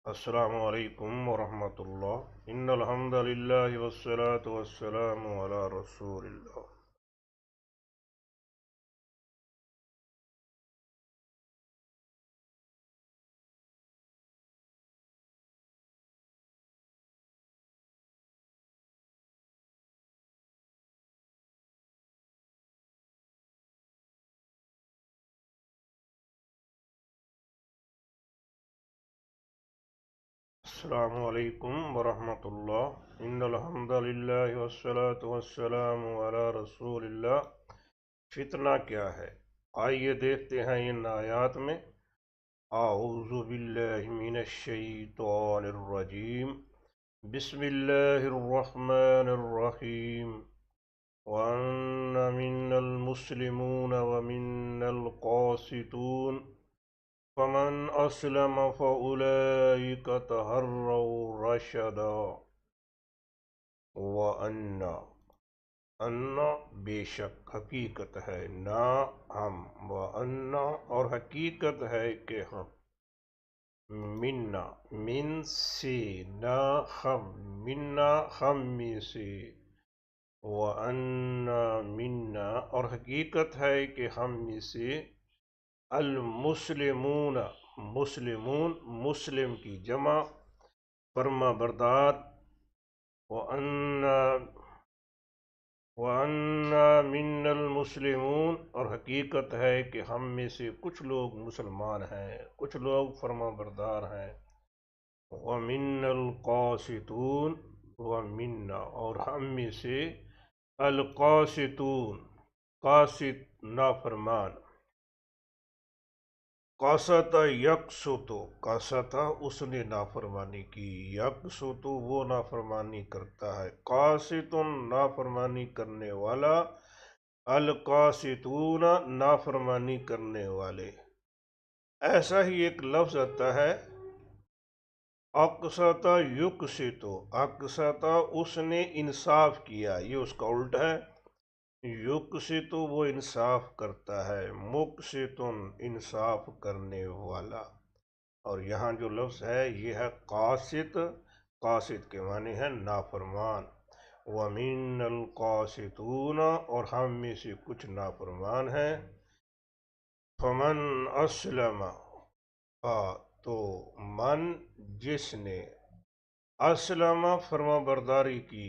السلام علیکم ورحمۃ اللہ ان الحمد للہ والصلاة والسلام علی رسول اللہ۔ السلام علیکم ورحمۃ اللہ ان الحمد للہ والصلاة والسلام علی رسول اللہ۔ فتنہ کیا ہے؟ آئیے دیکھتے ہیں ان آیات میں۔ اعوذ باللہ من الشیطان الرجیم، بسم اللہ الرحمن الرحیم۔ وَأَنَّ مِنَّ الْمُسْلِمُونَ وَمِنَّ الْقَاسِطُونَ فَمَنْ أَسْلَمَ فَأُولَئِكَ تَحَرَّوْا رَشَدًا۔ وَأَنَّ بے شک حقیقت ہے، نہ ہم، وَأَنَّ اور حقیقت ہے کہ ہم، منا من سے، نہ ہم، منا ہم میں سے، وَأَنَّ منا اور حقیقت ہے کہ ہم میں سے، المسلمون مسلمون، مسلم کی جمع، فرما بردار، وَأَنَّ مِنَّ الْمُسْلِمُونَ اور حقیقت ہے کہ ہم میں سے کچھ لوگ مسلمان ہیں، کچھ لوگ فرما بردار ہیں، وَمِنَّ الْقَاسِطُونَ وَمِنَّا اور ہم میں سے القاسطون قاسط نافرمان۔ قاسط یکسط، قاسط اس نے نافرمانی کی، یکسط وہ نافرمانی کرتا ہے، قاسط نافرمانی کرنے والا، القاسطون نافرمانی کرنے والے۔ ایسا ہی ایک لفظ آتا ہے اقسط یقسط، اقسط اس نے انصاف کیا، یہ اس کا الٹ ہے۔ یقسط وہ انصاف کرتا ہے، مقسط انصاف کرنے والا۔ اور یہاں جو لفظ ہے یہ ہے قاسط، قاسط کے معنی ہے نافرمان۔ وَمِنَ الْقَاسِطُونَ اور ہم میں سے کچھ نافرمان ہیں۔ فَمَنْ أَسْلَمَ تو من جس نے، اسلم فرما برداری کی،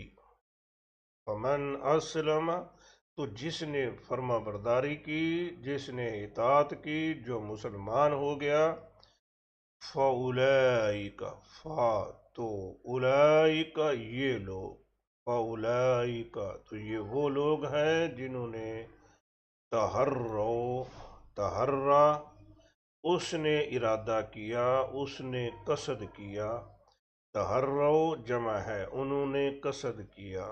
فَمَنْ أَسْلَمَ تو جس نے فرما برداری کی، جس نے اطاعت کی، جو مسلمان ہو گیا، فَأُولَئِكَ تو اولئک یہ لوگ، فَأُولَئِكَ تو یہ وہ لوگ ہیں جنہوں نے تحرّا اس نے ارادہ کیا، اس نے قصد کیا، تحرّوا جمع ہے، انہوں نے قصد کیا،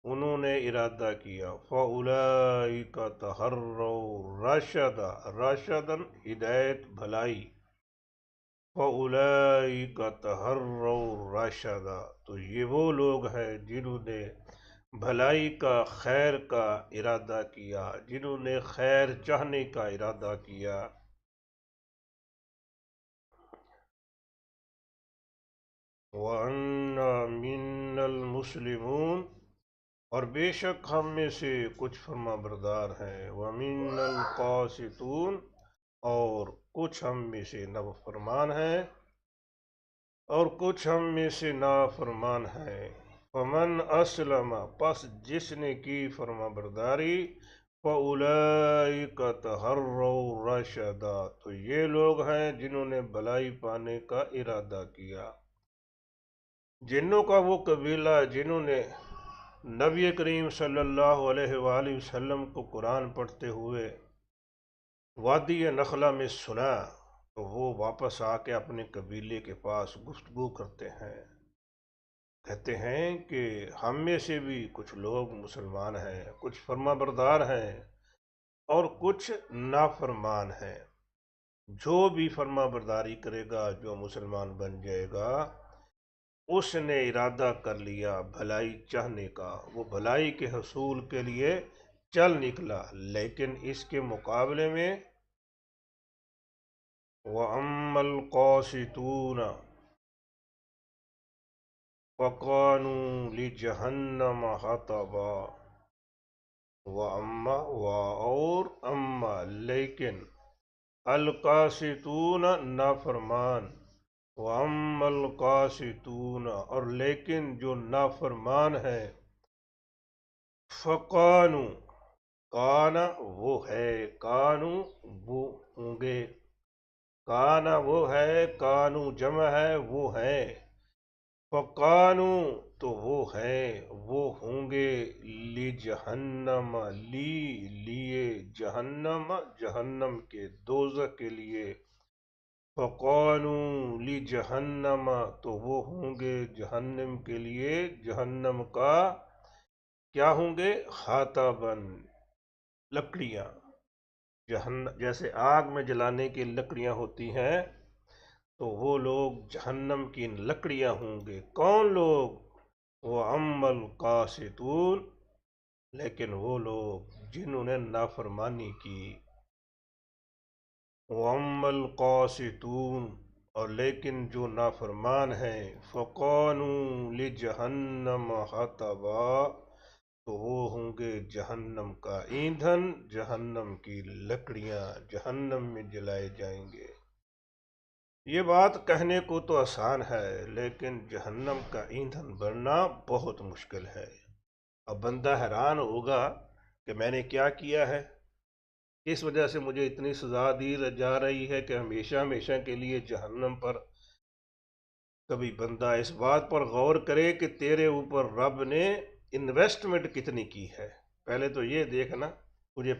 انہوں نے ارادہ کیا، فَأُولَئِكَ تَحَرَّوْا رَشَدًا، رَشَدًا ہدایت بھلائی، فَأُولَئِكَ تَحَرَّوْا رَشَدًا تو یہ وہ لوگ ہیں جنہوں نے بھلائی کا، خیر کا ارادہ کیا، جنہوں نے خیر چاہنے کا ارادہ کیا۔ وَأَنَّ مِنَّ الْمُسْلِمُونَ اور بے شک ہم میں سے کچھ فرما بردار ہیں، وَمِنَّ الْقَاسِطُونَ اور کچھ ہم میں سے نافرمان ہیں، اور کچھ ہم میں سے نافرمان ہیں۔ فَمَنْ أَسْلَمَ پس جس نے کی فرما برداری، فَأُولَئِكَ تَحَرَّوْا رَشَدًا تو یہ لوگ ہیں جنہوں نے بھلائی پانے کا ارادہ کیا۔ جنوں کا وہ قبیلہ جنہوں نے نبی کریم صلی اللہ علیہ وآلہ وسلم کو قرآن پڑھتے ہوئے وادی نخلا میں سنا، تو وہ واپس آ کے اپنے قبیلے کے پاس گفتگو کرتے ہیں، کہتے ہیں کہ ہم میں سے بھی کچھ لوگ مسلمان ہیں، کچھ فرما بردار ہیں اور کچھ نافرمان ہیں۔ جو بھی فرما برداری کرے گا، جو مسلمان بن جائے گا، اس نے ارادہ کر لیا بھلائی چاہنے کا، وہ بھلائی کے حصول کے لیے چل نکلا، لیکن اس کے مقابلے میں وَأَمَّا الْقَاسِطُونَ فَقَانُوا لِجَهَنَّمَ حَطَبًا اور اما لیکن القاسطون نافرمان، وَأَمَّا الْقَاسِطُونَ اور لیکن جو نافرمان ہے، فَقَانُوا کانا وہ ہے، کانو وہ ہوں گے، کانا وہ ہے، کانو جمع ہے وہ ہے، فَقَانُوا تو وہ ہے، وہ ہوں گے، لِجَہَنَّمَ لیے جہنم، جہنم کے دوزخ کے لیے، فَقَانُوا لِجَهَنَّمَ تو وہ ہوں گے جہنم کے لیے، جہنم کا کیا ہوں گے، حَطَبًا لکڑیاں، جیسے آگ میں جلانے کی لکڑیاں ہوتی ہیں، تو وہ لوگ جہنم کی لکڑیاں ہوں گے۔ کون لوگ؟ وَأَمَّا الْقَاسِطُونَ لیکن وہ لوگ جنہوں نے نافرمانی کی، وَأَمَّا الْقَاسِطُونَ اور لیکن جو نافرمان ہیں، فَقَانُوا لِجَهَنَّمَ حَطَبًا تو وہ ہوں گے جہنم کا ایندھن، جہنم کی لکڑیاں جہنم میں جلائے جائیں گے۔ یہ بات کہنے کو تو آسان ہے، لیکن جہنم کا ایندھن بننا بہت مشکل ہے۔ اب بندہ حیران ہوگا کہ میں نے کیا کیا ہے، اس وجہ سے مجھے اتنی سزا دی جا رہی ہے کہ ہمیشہ ہمیشہ کے لیے جہنم پر۔ کبھی بندہ اس بات پر غور کرے کہ تیرے اوپر رب نے انویسٹمنٹ کتنی کی ہے۔ پہلے تو یہ دیکھنا تجھے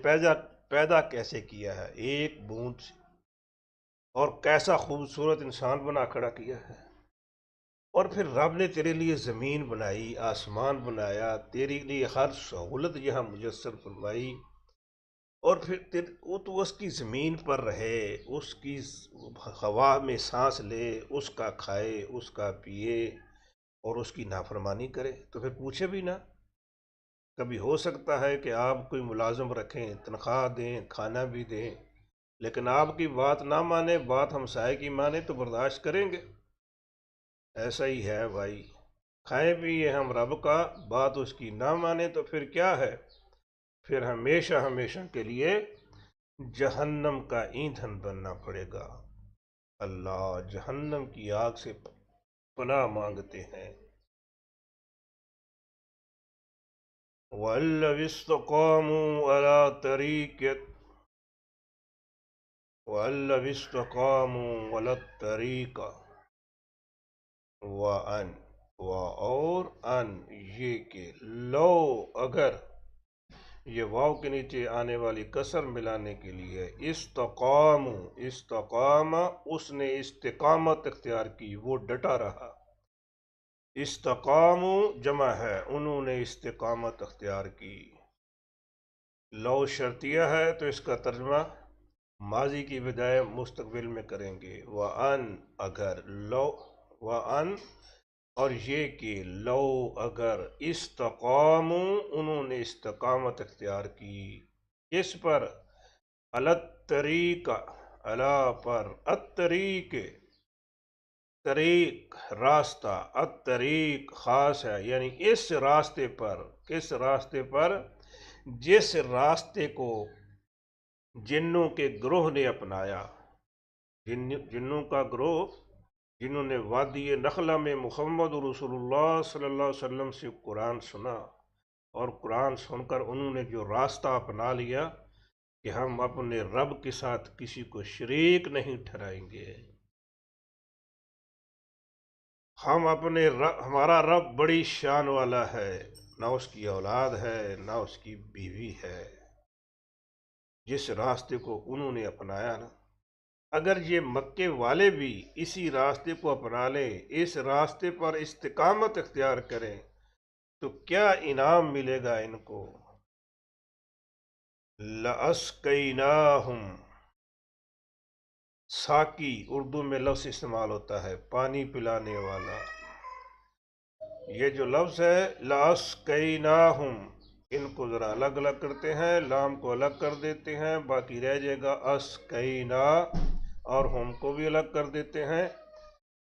پیدا کیسے کیا ہے، ایک بوند سے، اور کیسا خوبصورت انسان بنا کھڑا کیا ہے، اور پھر رب نے تیرے لیے زمین بنائی، آسمان بنایا، تیرے لیے ہر سہولت یہاں میسر فرمائی، اور پھر تو اس کی زمین پر رہے، اس کی ہوا میں سانس لے، اس کا کھائے، اس کا پیے، اور اس کی نافرمانی کرے، تو پھر پوچھے بھی نہ۔ کبھی ہو سکتا ہے کہ آپ کوئی ملازم رکھیں، تنخواہ دیں، کھانا بھی دیں، لیکن آپ کی بات نہ مانے، بات ہمسائے کی مانے تو برداشت کریں گے؟ ایسا ہی ہے بھائی، کھائیں پیے ہم رب کا، بات اس کی نہ مانے تو پھر کیا ہے، پھر ہمیشہ ہمیشہ کے لیے جہنم کا ایندھن بننا پڑے گا۔ اللہ جہنم کی آگ سے پناہ مانگتے ہیں۔ وَأَن لَّوِ اسْتَقَامُوا عَلَىٰ طَرِيقَةٍ وَأَن اور ان یہ کہ لو اگر، یہ واو کے نیچے آنے والی کسر ملانے کے لیے، استقام اس نے استقامت اختیار کی، وہ ڈٹا رہا، استقام جمع ہے، انہوں نے استقامت اختیار کی۔ لو شرطیہ ہے تو اس کا ترجمہ ماضی کی بجائے مستقبل میں کریں گے، وَأَن اگر، لو وَأَن اور یہ کہ لو اگر، استقاموا انہوں نے استقامت اختیار کی، کس پر؟ الطریق، علی پر، الطریق طریق راستہ، الطریق خاص ہے، یعنی اس راستے پر، کس راستے پر؟ جس راستے کو جنوں کے گروہ نے اپنایا، جنوں کا گروہ جنہوں نے وادی نخلہ میں محمد رسول اللہ صلی اللہ علیہ وسلم سے قرآن سنا، اور قرآن سن کر انہوں نے جو راستہ اپنا لیا کہ ہم اپنے رب کے ساتھ کسی کو شریک نہیں ٹھہرائیں گے، ہم ہمارا رب بڑی شان والا ہے، نہ اس کی اولاد ہے نہ اس کی بیوی ہے، جس راستے کو انہوں نے اپنایا نا، اگر یہ مکے والے بھی اسی راستے کو اپنا لیں، اس راستے پر استقامت اختیار کریں، تو کیا انعام ملے گا ان کو؟ لَأَسْقَيْنَاهُمْ ساقی اردو میں لفظ استعمال ہوتا ہے پانی پلانے والا، یہ جو لفظ ہے لَأَسْقَيْنَاهُمْ، ان کو ذرا الگ الگ کرتے ہیں، لام کو الگ کر دیتے ہیں، باقی رہ جائے گا اسقینا، اور ہم کو بھی الگ کر دیتے ہیں،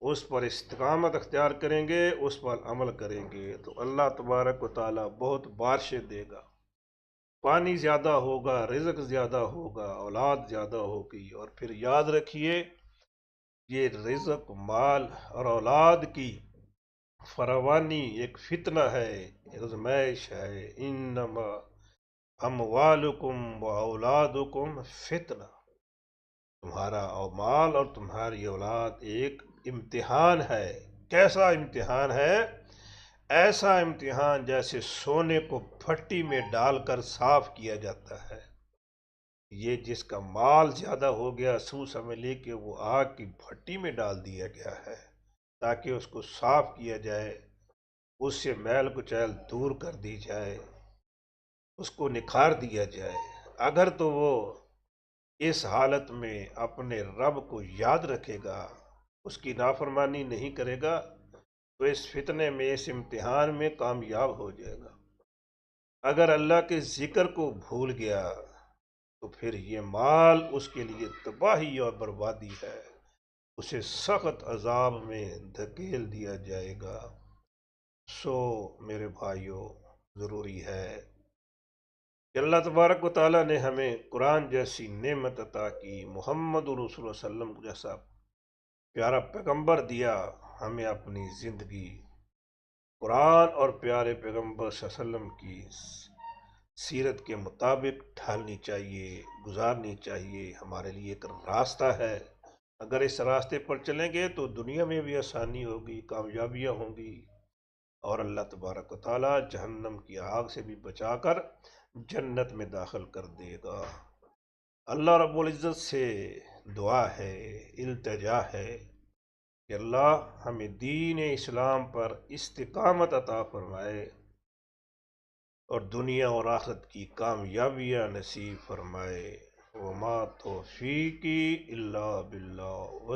اس پر استقامت اختیار کریں گے، اس پر عمل کریں گے تو اللہ تبارک و تعالیٰ بہت بارشیں دے گا، پانی زیادہ ہوگا، رزق زیادہ ہوگا، اولاد زیادہ ہوگی۔ اور پھر یاد رکھیے، یہ رزق، مال اور اولاد کی فراوانی ایک فتنہ ہے، آزمائش ہے۔ انما اموالکم و اولادکم فتنہ، تمہارا مال اور تمہاری اولاد ایک امتحان ہے۔ کیسا امتحان ہے؟ ایسا امتحان جیسے سونے کو پھٹی میں ڈال کر صاف کیا جاتا ہے۔ یہ جس کا مال زیادہ ہو گیا، سمجھ لے کہ وہ آگ کی بھٹی میں ڈال دیا گیا ہے تاکہ اس کو صاف کیا جائے، اس سے میل کچیل دور کر دی جائے، اس کو نکھار دیا جائے۔ اگر تو وہ اس حالت میں اپنے رب کو یاد رکھے گا، اس کی نافرمانی نہیں کرے گا، تو اس فتنے میں، اس امتحان میں کامیاب ہو جائے گا۔ اگر اللہ کے ذکر کو بھول گیا تو پھر یہ مال اس کے لیے تباہی اور بربادی ہے، اسے سخت عذاب میں دھکیل دیا جائے گا۔ سو میرے بھائیوں، ضروری ہے کہ اللہ تبارک و تعالیٰ نے ہمیں قرآن جیسی نعمت عطا کی، محمد رسول اللہ صلی اللہ علیہ وسلم جیسا پیارا پیغمبر دیا، ہمیں اپنی زندگی قرآن اور پیارے پیغمبر صلی اللہ علیہ وسلم کی سیرت کے مطابق ڈھالنی چاہیے، گزارنی چاہیے۔ ہمارے لیے ایک راستہ ہے، اگر اس راستے پر چلیں گے تو دنیا میں بھی آسانی ہوگی، کامیابیاں ہوں گی، اور اللہ تبارک و تعالیٰ جہنم کی آگ سے بھی بچا کر جنت میں داخل کر دے گا۔ اللہ رب العزت سے دعا ہے، التجا ہے کہ اللہ ہمیں دین اسلام پر استقامت عطا فرمائے اور دنیا اور آخرت کی کامیابیاں نصیب فرمائے۔ وما توفیقی الا باللہ۔